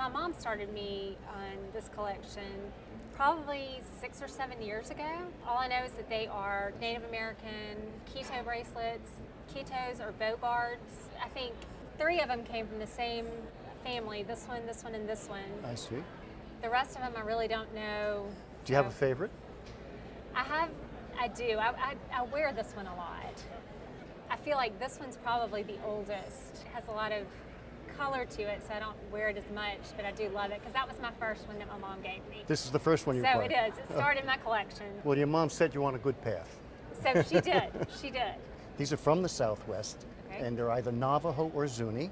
My mom started me on this collection probably 6 or 7 years ago. All I know is that they are Native American Ketoh bracelets. Ketohs are bow guards. I think 3 of them came from the same family, this one, and this one. I see. The rest of them I really don't know. Do you have a favorite? I do. I wear this one a lot. I feel like this one's probably the oldest. It has a lot of color to it, so I don't wear it as much, but I do love it because that was my first one that my mom gave me. This is the first one you bought? So it is. It started my collection. Well, your mom said you're on a good path. So she did. She did. These are from the Southwest, and they're either Navajo or Zuni.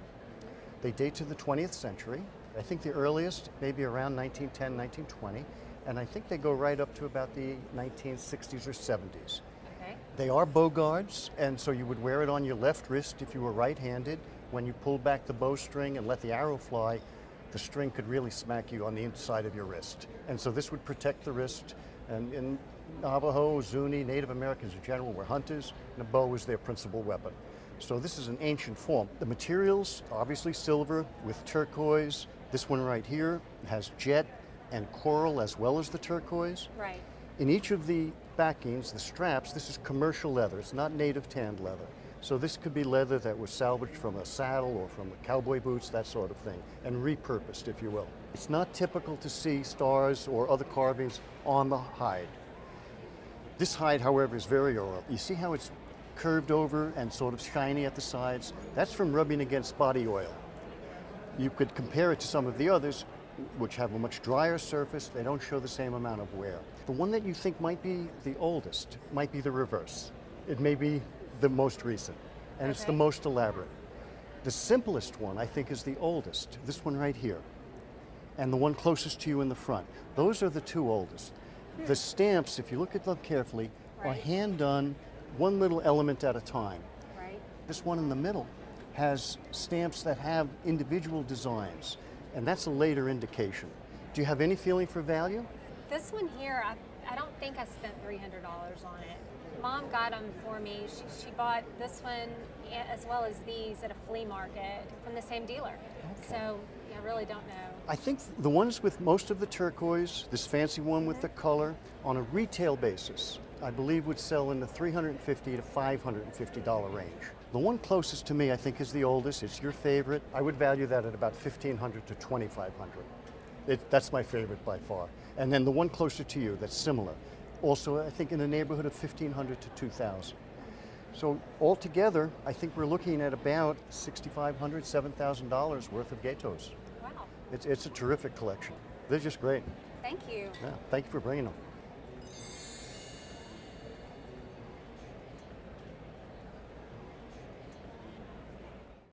They date to the 20th century. I think the earliest, maybe around 1910, 1920, and I think they go right up to about the 1960s or 70s. Okay. They are bow guards, and so you would wear it on your left wrist if you were right-handed. When you pulled back the bowstring and let the arrow fly, the string could really smack you on the inside of your wrist. And so this would protect the wrist. And in Navajo, Zuni, Native Americans in general were hunters, and a bow was their principal weapon. So this is an ancient form. The materials, obviously silver with turquoise. This one right here has jet and coral as well as the turquoise. Right. In each of the backings, the straps, this is commercial leather. It's not native tanned leather. So this could be leather that was salvaged from a saddle or from cowboy boots, that sort of thing, and repurposed, if you will. It's not typical to see stars or other carvings on the hide. This hide, however, is very oral. You see how it's curved over and sort of shiny at the sides? That's from rubbing against body oil. You could compare it to some of the others, which have a much drier surface. They don't show the same amount of wear. The one that you think might be the oldest might be the reverse. It may be the most recent, and it's the most elaborate. The simplest one, I think, is the oldest, this one right here, and the one closest to you in the front. Those are the 2 oldest. The stamps, if you look at them carefully, are hand done, one little element at a time. Right. This one in the middle has stamps that have individual designs, and that's a later indication. Do you have any feeling for value? This one here, I don't think I spent $300 on it. Mom got them for me. She bought this one as well as these at a flea market from the same dealer. Okay. So I really don't know. I think the ones with most of the turquoise, this fancy one with the color, on a retail basis, I believe would sell in the $350 to $550 range. The one closest to me, I think, is the oldest. It's your favorite. I would value that at about $1,500 to $2,500. That's my favorite by far. And then the one closer to you that's similar, also I think in the neighborhood of $1,500 to $2,000. So altogether, I think we're looking at about $6,500, $7,000 worth of Ketohs. Wow. It's a terrific collection. They're just great. Thank you. Yeah, thank you for bringing them.